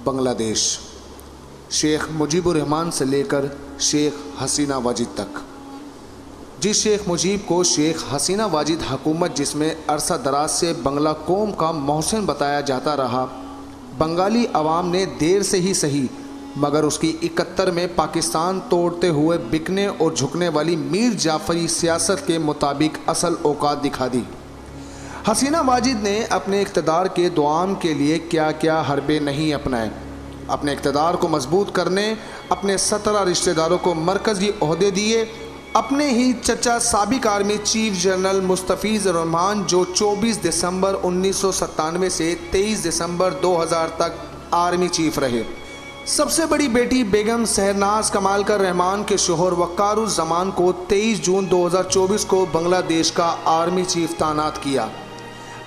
बांग्लादेश, शेख मुजीबुर रहमान से लेकर शेख हसीना वाजिद तक। जिस शेख मुजीब को शेख हसीना वाजिद हुकूमत जिसमें अरसा दराज से बंगला कौम का मोहसिन बताया जाता रहा, बंगाली अवाम ने देर से ही सही मगर उसकी 71 में पाकिस्तान तोड़ते हुए बिकने और झुकने वाली मीर जाफरी सियासत के मुताबिक असल औकात दिखा दी। हसीना वाजिद ने अपने इक़्तिदार के दुआम के लिए क्या क्या हरबे नहीं अपनाए। अपने इक़्तिदार को मजबूत करने अपने 17 रिश्तेदारों को मरकज़ी ओहदे दिए। अपने ही चचा साबिक आर्मी चीफ जनरल मुस्तफ़ीज़ रहमान जो 24 दिसंबर 1997 से 23 दिसंबर 2000 तक आर्मी चीफ रहे। सबसे बड़ी बेटी बेगम सहरनाज कमालकर रहमान के शोहर वक़ारुज़्ज़मान को 23 जून 2024 को बांग्लादेश का आर्मी चीफ तैनात किया।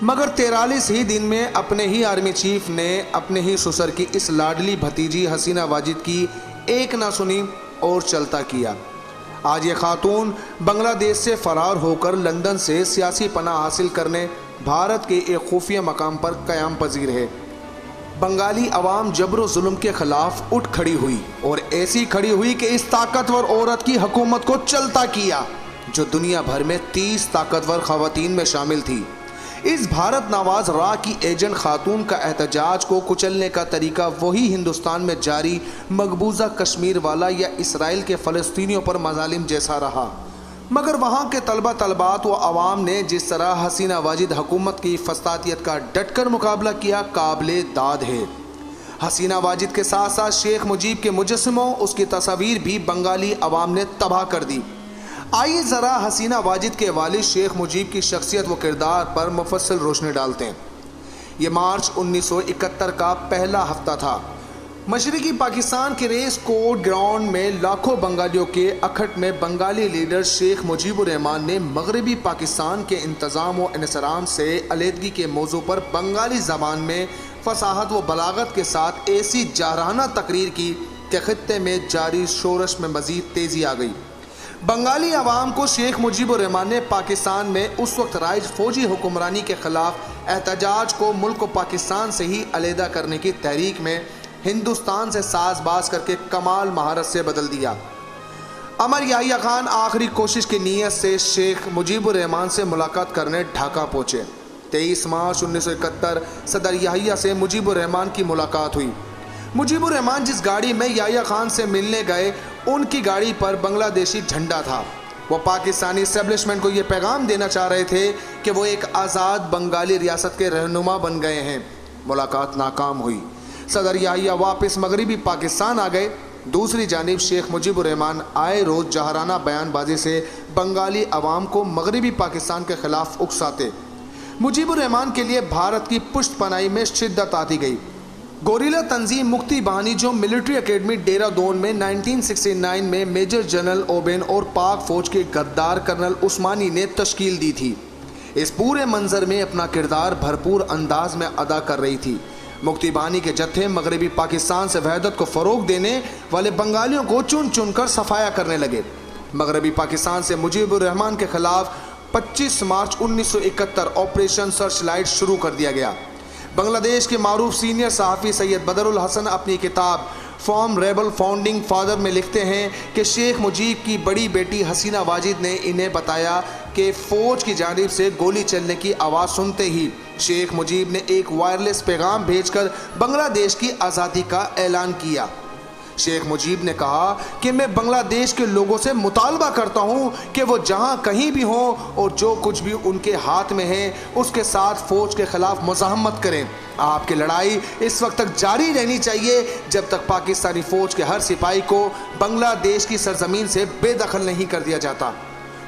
मगर 43 ही दिन में अपने ही आर्मी चीफ ने अपने ही ससुर की इस लाडली भतीजी हसीना वाजिद की एक ना सुनी और चलता किया। आज ये खातून बांग्लादेश से फरार होकर लंदन से सियासी पनाह हासिल करने भारत के एक खुफिया मकाम पर क़याम पजीर है। बंगाली अवाम जबर जुल्म के खिलाफ उठ खड़ी हुई और ऐसी खड़ी हुई कि इस ताकतवर औरत की हुकूमत को चलता किया जो दुनिया भर में 30 ताकतवर ख़वातीन में शामिल थी। इस भारत नवाज राह की एजेंट खातून का एहतजाज को कुचलने का तरीका वही हिंदुस्तान में जारी मकबूजा कश्मीर वाला या इसराइल के फ़लस्तीनियों पर मजालिम जैसा रहा। मगर वहाँ के तलबा तलबात व आवाम ने जिस तरह हसीना वाजिद हुकूमत की फसादियत का डटकर मुकाबला किया काबिले दाद है। हसीना वाजिद के साथ साथ शेख मुजीब के मुजस्समों उसकी तस्वीर भी बंगाली अवाम ने तबाह कर दी। आइए ज़रा हसीना वाजिद के वालिद शेख मुजीब की शख्सियत व किरदार पर मुफस्सल रोशनी डालते हैं। ये मार्च 1971 का पहला हफ्ता था। मशरक़ी पाकिस्तान के रेस कोर्ट ग्राउंड में लाखों बंगालियों के अखट में बंगाली लीडर शेख मुजीबुर रहमान ने मगरबी पाकिस्तान के इंतज़ाम व इंसराम से अलहदगी के मौजू पर बंगाली ज़बान में फसाहत व बलागत के साथ ऐसी जारहाना तकरीर की कि खित्ते में जारी शोरश में मज़ीद तेज़ी आ गई। बंगाली अवाम को शेख मुजीबुर रहमान ने पाकिस्तान में उस वक्त राइज फौजी हुक्मरानी के ख़िलाफ़ एहतजाज को मुल्क पाकिस्तान से ही अलहदा करने की तहरीक में हिंदुस्तान से साजबाज करके कमाल महारत से बदल दिया। अमर याहिया खान आखिरी कोशिश की नीयत से शेख मुजीबुर रहमान से मुलाकात करने ढाका पहुँचे। 23 मार्च 1971 सदर याहिया से मुजीबुर रहमान की मुलाकात हुई। मुजीबुर रहमान जिस गाड़ी में याहिया खान से मिलने गए उनकी गाड़ी पर बांग्लादेशी झंडा था। वो पाकिस्तानी इस्टेब्लिशमेंट को ये पैगाम देना चाह रहे थे कि वो एक आज़ाद बंगाली रियासत के रहनुमा बन गए हैं। मुलाकात नाकाम हुई। सदर याहिया वापस मगरबी पाकिस्तान आ गए। दूसरी जानिब शेख मुजीबुर रहमान आए रोज़ जहराना बयानबाजी से बंगाली अवाम को मगरबी पाकिस्तान के ख़िलाफ़ उकसाते। मुजीबुर रहमान के लिए भारत की पुष्ट पनाही में शिद्दत आती गई। गोरिल्ला तंजीम मुक्ति बाहिनी जो मिलिट्री एकेडमी देहरादून में 1969 में मेजर जनरल ओबेन और पाक फ़ौज के गद्दार कर्नल उस्मानी ने तश्कील दी थी, इस पूरे मंजर में अपना किरदार भरपूर अंदाज में अदा कर रही थी। मुक्ति बाहिनी के जत्थे मगरबी पाकिस्तान से वहदत को फ़रोग देने वाले बंगालियों को चुन चुन कर सफाया करने लगे। मगरबी पाकिस्तान से मुजीबुर रहमान के ख़िलाफ़ 25 मार्च 1971 ऑपरेशन सर्च लाइट शुरू कर दिया गया। बांग्लादेश के मारूफ सीनियर सहाफ़ी सैयद बदरुल हसन अपनी किताब फॉर्म रेबल फाउंडिंग फादर में लिखते हैं कि शेख मुजीब की बड़ी बेटी हसीना वाजिद ने इन्हें बताया कि फ़ौज की जानिब से गोली चलने की आवाज़ सुनते ही शेख मुजीब ने एक वायरलेस पैगाम भेजकर बांग्लादेश की आज़ादी का ऐलान किया। शेख मुजीब ने कहा कि मैं बांग्लादेश के लोगों से मुतालबा करता हूं कि वो जहां कहीं भी हों और जो कुछ भी उनके हाथ में है उसके साथ फ़ौज के ख़िलाफ़ मुज़ाहमत करें। आपकी लड़ाई इस वक्त तक जारी रहनी चाहिए जब तक पाकिस्तानी फ़ौज के हर सिपाही को बांग्लादेश की सरजमीन से बेदखल नहीं कर दिया जाता।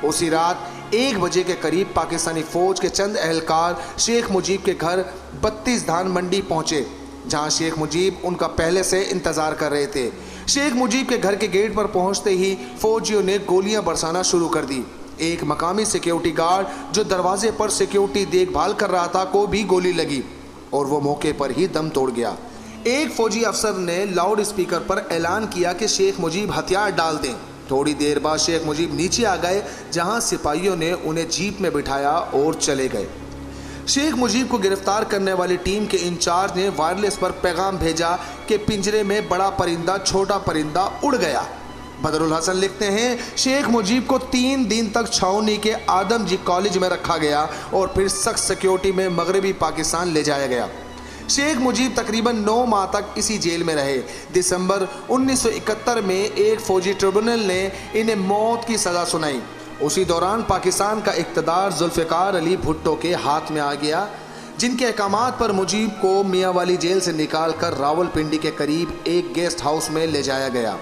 उसी रात 1 बजे के करीब पाकिस्तानी फ़ौज के चंद एहलकार शेख मुजीब के घर 32 धान मंडी पहुँचे, जहां शेख मुजीब उनका पहले से इंतज़ार कर रहे थे। शेख मुजीब के घर के गेट पर पहुंचते ही फौजियों ने गोलियां बरसाना शुरू कर दी। एक मकामी सिक्योरिटी गार्ड जो दरवाजे पर सिक्योरिटी देखभाल कर रहा था को भी गोली लगी और वो मौके पर ही दम तोड़ गया। एक फौजी अफसर ने लाउड स्पीकर पर ऐलान किया कि शेख मुजीब हथियार डाल दें। थोड़ी देर बाद शेख मुजीब नीचे आ गए, जहां सिपाहियों ने उन्हें जीप में बिठाया और चले गए। शेख मुजीब को गिरफ्तार करने वाली टीम के इंचार्ज ने वायरलेस पर पैगाम भेजा कि पिंजरे में बड़ा परिंदा छोटा परिंदा उड़ गया। बदरुल हसन लिखते हैं, शेख मुजीब को 3 दिन तक छावनी के आदमजी कॉलेज में रखा गया और फिर सख्त सिक्योरिटी में मगरबी पाकिस्तान ले जाया गया। शेख मुजीब तकरीबन 9 माह तक इसी जेल में रहे। दिसंबर 1971 में एक फौजी ट्रिब्यूनल ने इन्हें मौत की सज़ा सुनाई। उसी दौरान पाकिस्तान का इक़्तिदार जुल्फ़िकार अली भुट्टो के हाथ में आ गया, जिनके अहकामात पर मुजीब को मियांवाली जेल से निकालकर रावलपिंडी के करीब एक गेस्ट हाउस में ले जाया गया।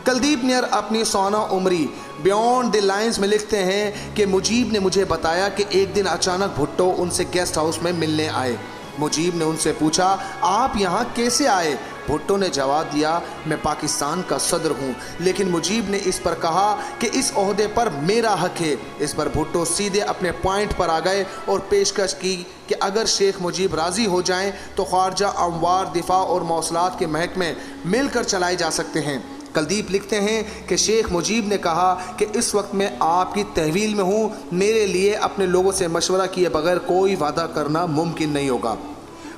कुलदीप नैयर अपनी सोना उमरी बियॉन्ड द लाइन्स में लिखते हैं कि मुजीब ने मुझे बताया कि एक दिन अचानक भुट्टो उनसे गेस्ट हाउस में मिलने आए। मुजीब ने उनसे पूछा, आप यहाँ कैसे आए? भुट्टो ने जवाब दिया, मैं पाकिस्तान का सदर हूँ। लेकिन मुजीब ने इस पर कहा कि इस ओहदे पर मेरा हक है। इस पर भुट्टो सीधे अपने पॉइंट पर आ गए और पेशकश की कि अगर शेख मुजीब राज़ी हो जाएं तो ख़ारजा अमवार दिफा और मौसलात के महकमे मिलकर चलाए जा सकते हैं। कुलदीप लिखते हैं कि शेख मुजीब ने कहा कि इस वक्त मैं आपकी तहवील में हूँ, मेरे लिए अपने लोगों से मशवरा किए बगैर कोई वादा करना मुमकिन नहीं होगा।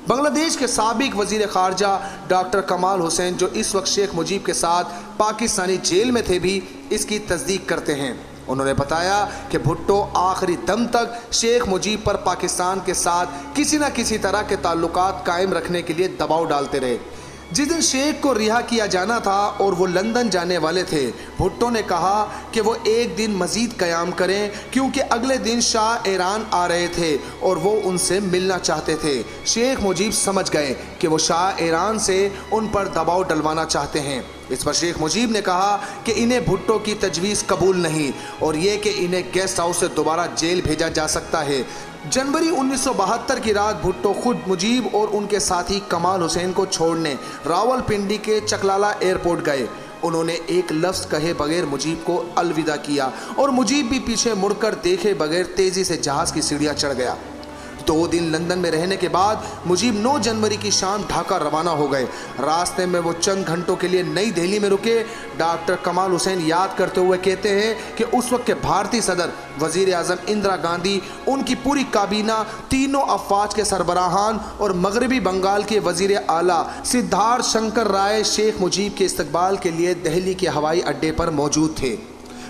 बांग्लादेश के साबिक वज़ीर ख़ारजा डॉक्टर कमाल हुसैन, जो इस वक्त शेख मुजीब के साथ पाकिस्तानी जेल में थे, भी इसकी तस्दीक करते हैं। उन्होंने बताया कि भुट्टो आखिरी दम तक शेख मुजीब पर पाकिस्तान के साथ किसी न किसी तरह के ताल्लुकात कायम रखने के लिए दबाव डालते रहे। जिस दिन शेख को रिहा किया जाना था और वो लंदन जाने वाले थे, भुट्टो ने कहा कि वो एक दिन मज़ीद क़याम करें, क्योंकि अगले दिन शाह ईरान आ रहे थे और वो उनसे मिलना चाहते थे। शेख मुजीब समझ गए कि वो शाह ईरान से उन पर दबाव डलवाना चाहते हैं। इस पर शेख मुजीब ने कहा कि इन्हें भुट्टो की तजवीज़ कबूल नहीं और ये कि इन्हें गेस्ट हाउस से दोबारा जेल भेजा जा सकता है। जनवरी 1972 की रात भुट्टो खुद मुजीब और उनके साथी कमाल हुसैन को छोड़ने रावलपिंडी के चकलाला एयरपोर्ट गए। उन्होंने एक लफ्ज़ कहे बगैर मुजीब को अलविदा किया और मुजीब भी पीछे मुड़कर देखे बगैर तेज़ी से जहाज़ की सीढ़ियाँ चढ़ गया। 2 दिन लंदन में रहने के बाद मुजीब 9 जनवरी की शाम ढाका रवाना हो गए। रास्ते में वो चंद घंटों के लिए नई दिल्ली में रुके। डॉक्टर कमाल हुसैन याद करते हुए कहते हैं कि उस वक्त के भारतीय सदर वज़ीर आज़म इंदिरा गांधी, उनकी पूरी काबीना, तीनों अफवाज के सरबराहान और मगरबी बंगाल के वज़ीर आला सिद्धार्थ शंकर राय शेख मुजीब के इस्तकबाल के लिए दिल्ली के हवाई अड्डे पर मौजूद थे।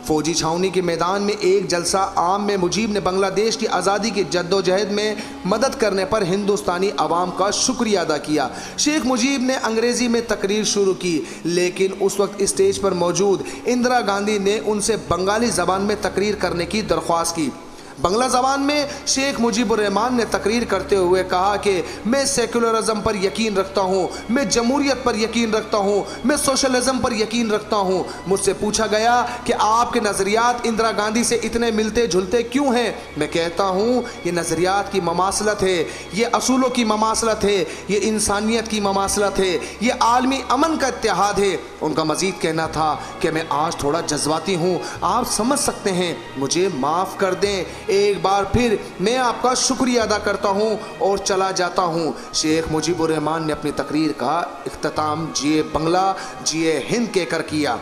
फौजी छावनी के मैदान में एक जलसा आम में मुजीब ने बांग्लादेश की आज़ादी की जद्दोजहद में मदद करने पर हिंदुस्तानी अवाम का शुक्रिया अदा किया। शेख मुजीब ने अंग्रेज़ी में तकरीर शुरू की, लेकिन उस वक्त स्टेज पर मौजूद इंदिरा गांधी ने उनसे बंगाली ज़बान में तकरीर करने की दरख्वास्त की। बंगला ज़बान में शेख मुजीबुर रहमान ने तकरीर करते हुए कहा कि मैं सेकुलरिज्म पर यकीन रखता हूँ, मैं जमहूरियत पर यकीन रखता हूँ, मैं सोशलिज्म पर यकीन रखता हूँ। मुझसे पूछा गया कि आपके नज़रियात इंदिरा गांधी से इतने मिलते जुलते क्यों हैं? मैं कहता हूँ ये नज़रियात की ममासलत है, ये असूलों की ममासलत है, ये इंसानियत की ममासलत है, ये आलमी अमन का इत्तेहाद है। उनका मज़ीद कहना था कि मैं आज थोड़ा जज्बाती हूँ, आप समझ सकते हैं, मुझे माफ़ कर दें। एक बार फिर मैं आपका शुक्रिया अदा करता हूं और चला जाता हूं। शेख मुजीबुर रहमान ने अपनी तकरीर का इख्तिताम जिए बंगला जिए हिंद कहकर किया।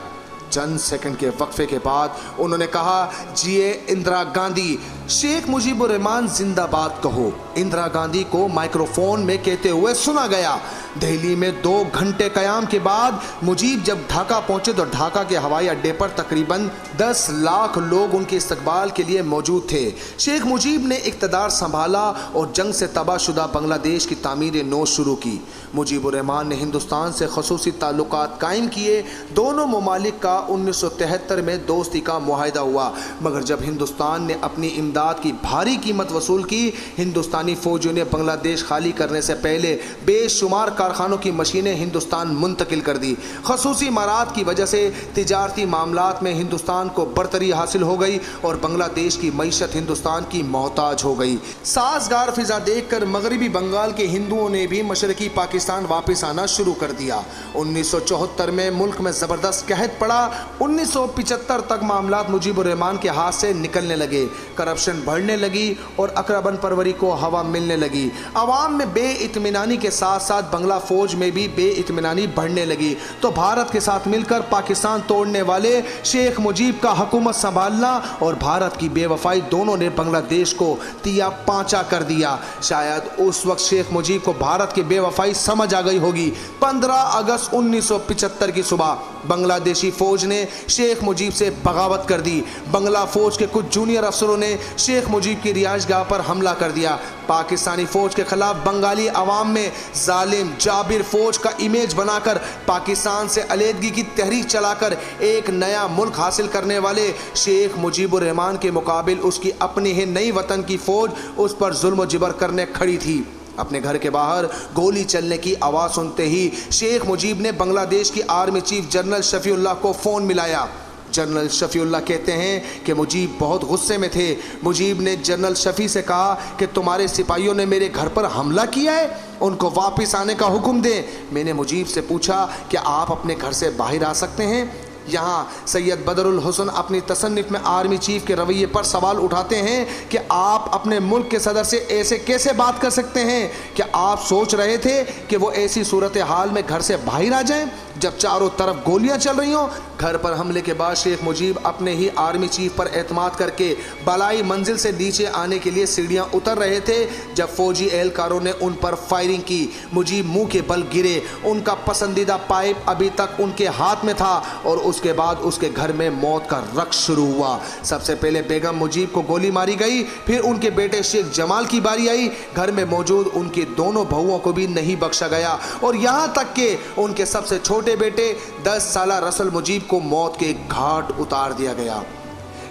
चंद सेकंड के वक्फे के बाद उन्होंने कहा, जिए इंदिरा गांधी। शेख मुजीबुर रहमान जिंदाबाद कहो इंदिरा गांधी को माइक्रोफोन में कहते हुए सुना गया। दिल्ली में 2 घंटे क़याम के बाद मुजीब जब ढाका पहुंचे तो ढाका के हवाई अड्डे पर तकरीबन 10 लाख लोग उनके इस्तकबाल के लिए मौजूद थे। शेख मुजीब ने इक़्तिदार संभाला और जंग से तबाहशुदा बांग्लादेश की तामीर नौ शुरू की। मुजीबुर रहमान ने हिंदुस्तान से खसूसी ताल्लुकात कायम किए। दोनों ममालिक का 1973 में दोस्ती का मुआहिदा हुआ, मगर जब हिंदुस्तान ने अपनी इमदाद की भारी कीमत वसूल की, हिंदुस्तानी फौजियों ने बांग्लादेश खाली करने से पहले बेशुमार कारखानों की मशीनें हिंदुस्तान मुंतकिल कर दी। खसूसी इमारात की वजह से तिजारती मामलात में हिंदुस्तान को बरतरी हासिल हो गई और बांग्लादेश की मईशत हिंदुस्तान की मोहताज हो गई। साजगार फिजा देखकर मगरबी बंगाल के हिंदुओं ने भी मशरकी पाकिस्तान वापस आना शुरू कर दिया। 1974 में मुल्क में ज़बरदस्त कहत पड़ा। 1975 तक मामलात मुजीबुर रहमान के हाथ से निकलने लगे, करप्शन बढ़ने लगी और अकरबन परवरी को हवा मिलने लगी। अवाम में बेइत्मीनानी के साथ साथ बंगला फौज में भी बेइत्मीनानी बढ़ने लगी। तो भारत के साथ मिलकर पाकिस्तान तोड़ने वाले शेख मुजीब का हुकूमत संभालना और भारत की बेवफाई दोनों ने बांग्लादेश को तिया पांचा कर दिया। शायद उस वक्त शेख मुजीब को भारत की बेवफाई समझ आ गई होगी। 15 अगस्त 1975 की सुबह बांग्लादेशी फौज ने शेख मुजीब से बगावत कर दी। बंगला फौज के कुछ जूनियर अफसरों ने शेख मुजीब की रिहाइशगाह पर हमला कर दिया। पाकिस्तानी फौज के खिलाफ बंगाली अवाम में जालिम जाबिर फौज का इमेज बनाकर पाकिस्तान से अलहदगी की तहरीक चलाकर एक नया मुल्क हासिल करने वाले शेख मुजीबुर रहमान के मुकाबिल उसकी अपनी ही नई वतन की फौज उस पर जुल्म जिबर करने खड़ी थी। अपने घर के बाहर गोली चलने की आवाज़ सुनते ही शेख मुजीब ने बांग्लादेश की आर्मी चीफ जनरल शफीउल्लाह को फ़ोन मिलाया। जनरल शफीउल्लाह कहते हैं कि मुजीब बहुत गुस्से में थे। मुजीब ने जनरल शफी से कहा कि तुम्हारे सिपाहियों ने मेरे घर पर हमला किया है, उनको वापस आने का हुक्म दें। मैंने मुजीब से पूछा कि आप अपने घर से बाहर आ सकते हैं। यहाँ सैयद बदरुल हुसन अपनी तसन्निफ में आर्मी चीफ के रवैये पर सवाल उठाते हैं कि आप अपने मुल्क के सदर से ऐसे कैसे बात कर सकते हैं? क्या आप सोच रहे थे कि वो ऐसी सूरत हाल में घर से बाहर आ जाएं जब चारों तरफ गोलियां चल रही हों? घर पर हमले के बाद शेख मुजीब अपने ही आर्मी चीफ पर एतमाद करके बलाई मंजिल से नीचे आने के लिए सीढ़ियां उतर रहे थे जब फौजी एहलकारों ने उन पर फायरिंग की। मुजीब मुंह के बल गिरे। उनका पसंदीदा पाइप अभी तक उनके हाथ में था और उसके बाद उसके घर में मौत का रक्स शुरू हुआ। सबसे पहले बेगम मुजीब को गोली मारी गई, फिर उनके बेटे शेख जमाल की बारी आई। घर में मौजूद उनके दोनों बहुओं को भी नहीं बख्शा गया और यहाँ तक कि उनके सबसे छोटे बेटे 10 साला रसल मुजीब को मौत के घाट उतार दिया गया।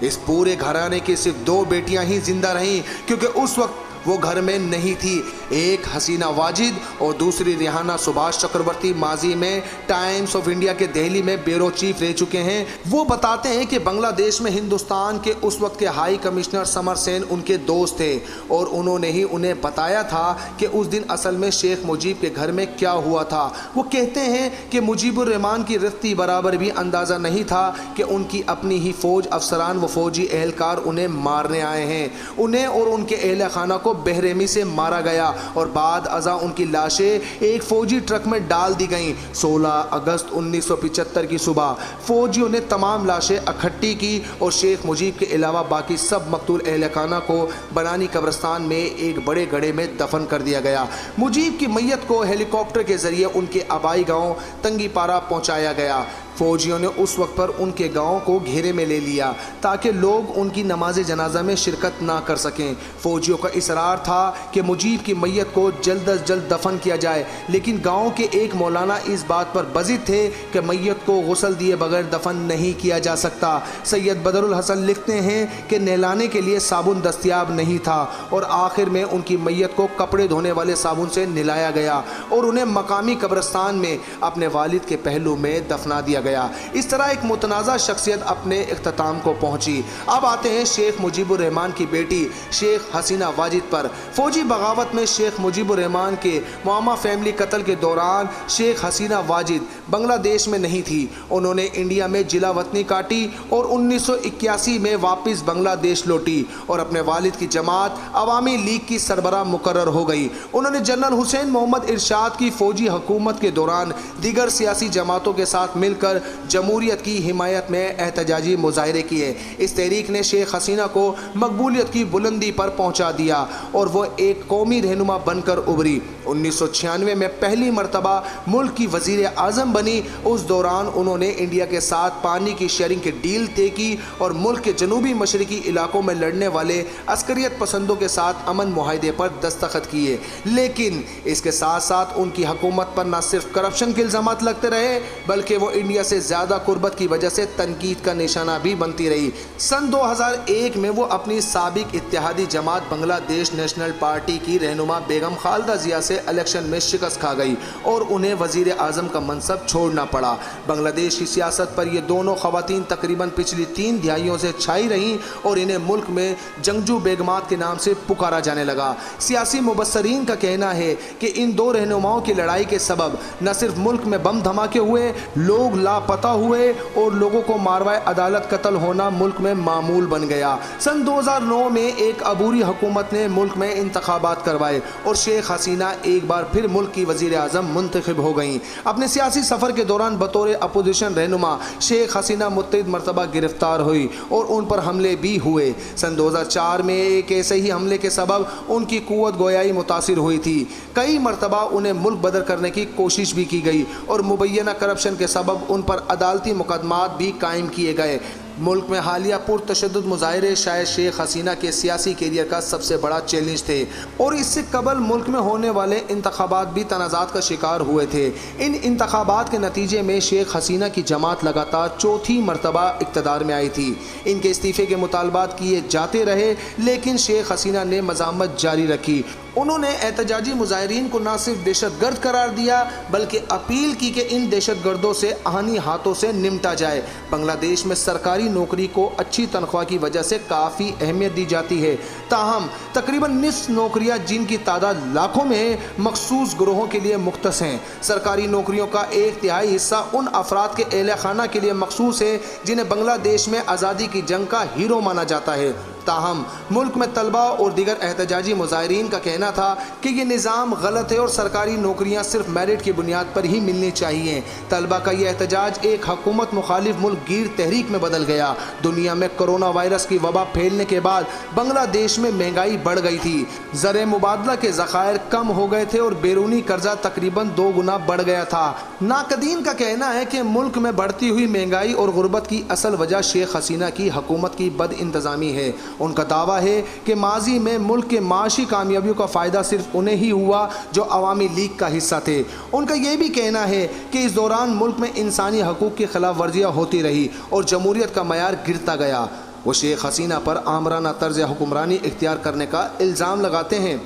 इस पूरे घराने की सिर्फ 2 बेटियां ही जिंदा रहीं क्योंकि उस वक्त वो घर में नहीं थी। एक हसीना वाजिद और दूसरी रिहाना सुभाष चक्रवर्ती माजी में टाइम्स ऑफ इंडिया के दिल्ली में ब्यूरो चीफ रह चुके हैं। वो बताते हैं कि बांग्लादेश में हिंदुस्तान के उस वक्त के हाई कमिश्नर समर सेन उनके दोस्त थे और उन्होंने ही उन्हें बताया था कि उस दिन असल में शेख मुजीब के घर में क्या हुआ था। वो कहते हैं कि मुजीबुर रहमान की रिफ्ती बराबर भी अंदाज़ा नहीं था कि उनकी अपनी ही फौज अफसरान व फौजी एहलकार उन्हें मारने आए हैं। उन्हें और उनके अहल खाना को बेरहमी से मारा गया और बाद अज़ा उनकी लाशें एक फौजी ट्रक में डाल दी गईं। 16 अगस्त 1975 की सुबह फौजियों ने तमाम लाशें इकट्ठी की और शेख मुजीब के अलावा बाकी सब मकतूल अहल खाना को बनानी कब्रिस्तान में एक बड़े गड्ढे में दफन कर दिया गया। मुजीब की मैयत को हेलीकॉप्टर के जरिए उनके आबाई गांव तंगीपारा पहुंचाया गया। फौजियों ने उस वक्त पर उनके गांव को घेरे में ले लिया ताकि लोग उनकी नमाज जनाजा में शिरकत ना कर सकें। फौजियों का इसरार था कि मुजीब की मैयत को जल्द अज जल्द दफन किया जाए, लेकिन गांव के एक मौलाना इस बात पर बजिद थे कि मैयत को गुस्ल दिए बगैर दफन नहीं किया जा सकता। सैयद बदरुल हसन लिखते हैं कि नहलाने के लिए साबुन दस्तियाब नहीं था और आखिर में उनकी मैयत को कपड़े धोने वाले साबुन से नहलाया गया और उन्हें मकामी कब्रिस्तान में अपने वालिद के पहलू में दफना दिया गया। इस तरह एक मुतनाज़ा शख्सियत अपने इख्तिताम को पहुंची। अब आते हैं शेख मुजीबुर रहमान की बेटी शेख हसीना वाजिद पर। फौजी बगावत में शेख मुजीबुर रहमान के मुआमा फैमिली कत्ल के दौरान शेख हसीना वाजिद बांग्लादेश में नहीं थी। उन्होंने इंडिया में जिला वतनी काटी और 1981 में वापस बांग्लादेश लौटी और अपने वालिद की जमात अवामी लीग की सरबराह मुकर्रर हो गई। उन्होंने जनरल हुसैन मोहम्मद इरशाद की फौजी हुकूमत के दौरान दीगर सियासी जमातों के साथ मिलकर जमहूरियत की हिमायत में एहतजाजी मुजाहरे किए। इस तहरीक ने शेख हसीना को मकबूलियत की बुलंदी पर पहुंचा दिया और वो एक कौमी रहनुमा बनकर उभरी। 1996 में पहली मरतबा मुल्क की वजीर आज़म बनी। उस दौरान उन्होंने इंडिया के साथ पानी की शेयरिंग की डील तय की और मुल्क के जनूबी मशरकी इलाकों में लड़ने वाले अस्करियत पसंदों के साथ अमन मुआहदे पर दस्तखत किए। लेकिन इसके साथ साथ उनकी हुकूमत पर न सिर्फ करप्शन के इल्ज़ामात लगते रहे बल्कि वो इंडिया से ज़्यादा कुर्बत की वजह से तनकीद का निशाना भी बनती रही। सन 2001 में वो अपनी साबिक इत्तेहादी जमात बांग्लादेश नेशनल पार्टी की रहनुमा बेगम खालिदा जिया से इलेक्शन में शिकस्त खा गई और उन्हें वजीर आज़म का मनसब छोड़ना पड़ा। बांग्लादेश की सियासत पर ये दोनों ख़वातीन तकरीबन पिछली 3 दिहाइयों से छाई रहीं और इन्हें मुल्क में जंगजू बेगमात के नाम से पुकारा जाने लगा। सियासी मुबस्सरीन का कहना है कि इन 2 रहनुमाओं की लड़ाई के सबब न सिर्फ मुल्क में बम धमाके हुए, लोग लापता हुए और लोगों को मारवाए अदालत कत्ल होना मुल्क में मामूल बन गया। सन 2009 में एक अबूरी हुकूमत ने मुल्क में इंतखाबात करवाए और शेख हसीना एक बार फिर मुल्क की वज़ीर आज़म मुंतखब हो गईं। अपने सियासी सफ़र के दौरान बतौर अपोजिशन रहनुमा शेख हसीना मुतअद्दिद मरतबा गिरफ्तार हुई और उन पर हमले भी हुए। सन 2004 में एक ऐसे ही हमले के सबब उनकी कुव्वत गोयाई मुतासिर हुई थी। कई मरतबा उन्हें मुल्क बदर करने की कोशिश भी की गई और मुबैना करप्शन के सबब उन पर अदालती मुकदमात भी कायम किए गए। मुल्क में हालिया पुरतशद्दुद मुजाहरे शायद शेख हसीना के सियासी कैरियर का सबसे बड़ा चैलेंज थे और इससे कबल मुल्क में होने वाले इंतखाबात भी तनाज़ात का शिकार हुए थे। इन इंतखाबात के नतीजे में शेख हसीना की जमात लगातार चौथी मरतबा इक़्तिदार में आई थी। इनके इस्तीफ़े के मुतालबात किए जाते रहे लेकिन शेख हसीना ने मज़ामत जारी रखी। उन्होंने एहतजाजी मुजाहिरीन को न सिर्फ दहशतगर्द करार दिया बल्कि अपील की कि इन दहशतगर्दों से आहनी हाथों से निमटा जाए। बांग्लादेश में सरकारी नौकरी को अच्छी तनख्वाह की वजह से काफ़ी अहमियत दी जाती है, ताहम तकरीबन निस्फ नौकरियां जिनकी तादाद लाखों में है मखसूस ग्रोहों के लिए मुख्तस हैं। सरकारी नौकरियों का 1/3 हिस्सा उन अफराद के एहले खाना के लिए मखसूस है जिन्हें बांग्लादेश में आज़ादी की जंग का हीरो माना जाता है। ताहम मुल्क में तलबा और दीगर एहतजाजी मुजाहिरीन का कहना था कि ये निज़ाम गलत है और सरकारी नौकरियां सिर्फ मेरिट की बुनियाद पर ही मिलनी चाहिए। तलबा का यह एहतजाज एक हुकूमत मुखालिफ मुल्क गिर तहरीक में बदल गया। दुनिया में कोरोना वायरस की वबा फैलने के बाद बांग्लादेश में महंगाई बढ़ गई थी, ज़र मुबादला के ज़खायर कम हो गए थे और बैरूनी कर्जा तकरीबन 2 गुना बढ़ गया था। नाकदीन का कहना है कि मुल्क में बढ़ती हुई महंगाई और गुर्बत की असल वजह शेख हसीना की हुकूमत की बद इंतज़ामी है। उनका दावा है कि माजी में मुल्क के माशी कामयाबियों का फ़ायदा सिर्फ उन्हें ही हुआ जो अवामी लीग का हिस्सा थे। उनका यह भी कहना है कि इस दौरान मुल्क में इंसानी हकूक़ की खिलाफ वर्जियाँ होती रही और जमहूरियत का मयार गिरता गया। वो शेख हसीना पर आमराना तर्ज हुक्मरानी इख्तियार करने का इल्ज़ाम लगाते हैं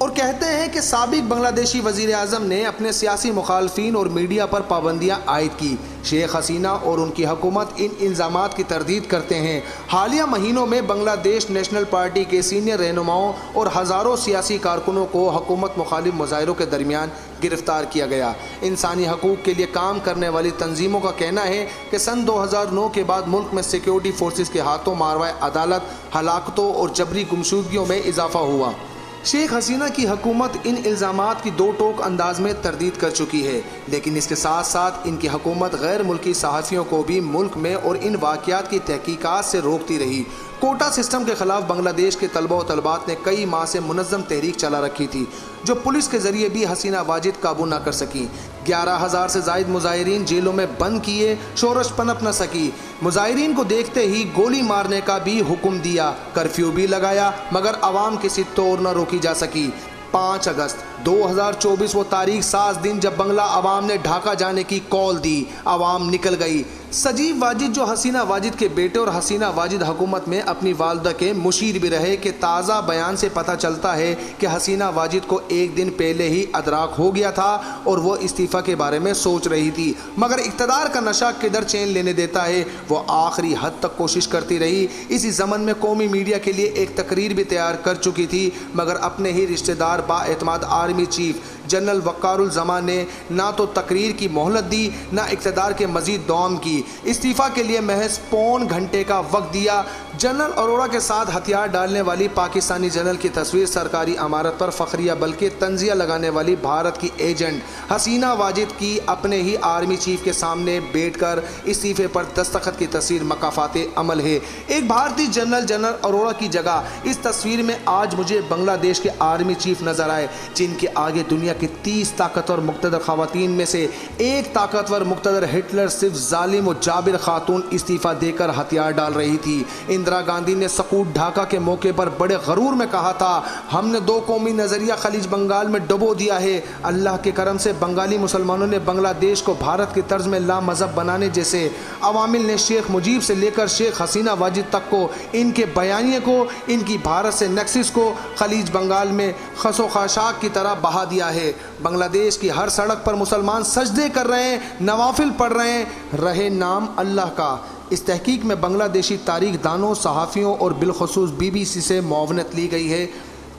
और कहते हैं कि साबिक बांग्लादेशी वज़ीर आज़म ने अपने सियासी मुखालफिन और मीडिया पर पाबंदियाँ आयद की। शेख हसीना और उनकी हुकूमत इन इल्ज़ामात की तरदीद करते हैं। हालिया महीनों में बांग्लादेश नेशनल पार्टी के सीनियर रहनुमाओं और हज़ारों सियासी कारकुनों को हुकूमत मुखालिफ मुजाहिरों के दरमियान गिरफ्तार किया गया। इंसानी हकूक़ के लिए काम करने वाली तंजीमों का कहना है कि सन 2009 के बाद मुल्क में सिक्योरिटी फोर्सेस के हाथों मारवाए अदालत, हलाकतों और जबरी गुमशुदगियों में इजाफा हुआ। शेख हसीना की हुकूमत इन इल्ज़ामात की दो टोक अंदाज में तरदीद कर चुकी है, लेकिन इसके साथ साथ इनकी हुकूमत गैर मुल्की सहाफ़ियों को भी मुल्क में और इन वाक़यात की तहकीकात से रोकती रही। कोटा सिस्टम के ख़िलाफ़ बांग्लादेश के तलबा और तलबात ने कई माह से मुनज़्ज़म तहरीक चला रखी थी, जो पुलिस के ज़रिए भी हसीना वाजिद काबू न कर सकी। 11,000 से ज़ायद मुजाहिरीन जेलों में बंद किए, शोरश पनप न सकी। मुजाहिरीन को देखते ही गोली मारने का भी हुक्म दिया, कर्फ्यू भी लगाया, मगर आवाम किसी तौर न रोकी जा सकी। 5 अगस्त 2024 वो तारीख साज दिन जब बंगला आवाम ने ढाका जाने की कॉल दी, आवाम निकल गई। सजीव वाजिद जो हसीना वाजिद के बेटे और हसीना वाजिद हुकूमत में अपनी वालदा के मुशीर भी रहे के ताज़ा बयान से पता चलता है कि हसीना वाजिद को एक दिन पहले ही अदराक हो गया था और वो इस्तीफ़ा के बारे में सोच रही थी, मगर इक़्तिदार का नशा किधर चैन लेने देता है, वो आखिरी हद तक कोशिश करती रही। इसी ज़मन में कौमी मीडिया के लिए एक तकरीर भी तैयार कर चुकी थी, मगर अपने ही रिश्तेदार बाएतमाद आर्मी चीफ जनरल वक़ारुल ज़मान ने ना तो तकरीर की मोहलत दी ना इक़्तिदार के मज़ीद दौम की। इस्तीफ़ा के लिए महज पौन घंटे का वक्त दिया। जनरल अरोड़ा के साथ हथियार डालने वाली पाकिस्तानी जनरल की तस्वीर सरकारी इमारत पर फ़ख्रिया बल्कि तंजिया लगाने वाली भारत की एजेंट हसीना वाजिद की अपने ही आर्मी चीफ के सामने बैठकर इस्तीफ़े पर दस्तखत की तस्वीर मकाफ़ात अमल है। एक भारतीय जनरल अरोड़ा की जगह इस तस्वीर में आज मुझे बांग्लादेश के आर्मी चीफ नज़र आए, जिनके आगे दुनिया की 30 ताकतवर मुक़्तदर ख़वातीन में से एक ताकतवर मुक़्तदर हिटलर सिर्फ जालिम और जाबिर खातून इस्तीफ़ा देकर हथियार डाल रही थी। इंदिरा गांधी ने सकूत ढाका के मौके पर बड़े गरूर में कहा था, हमने 2 कौमी नज़रिया खलीज बंगाल में डुबो दिया है। अल्लाह के करम से बंगाली मुसलमानों ने बांग्लादेश को भारत की तर्ज में ला मज़हब बनाने जैसे अवामिल ने शेख मुजीब से लेकर शेख हसीना वाजिद तक को, इनके बयानिए को, इनकी भारत से नेक्सिस को खलीज बंगाल में खसो खाशाक की तरह बहा दिया है। बांग्लादेश की हर सड़क पर मुसलमान सजदे कर रहे हैं, नवाफिल पढ़ रहे हैं, रहे नाम अल्लाह का। इस तहकीक में बांग्लादेशी तारीख दानों, सहाफ़ियों और बिलखसूस BBC से मुआवनत ली गई है।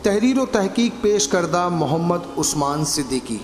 तहरीर व तहकीक पेश करदा मोहम्मद उस्मान सिद्दीकी।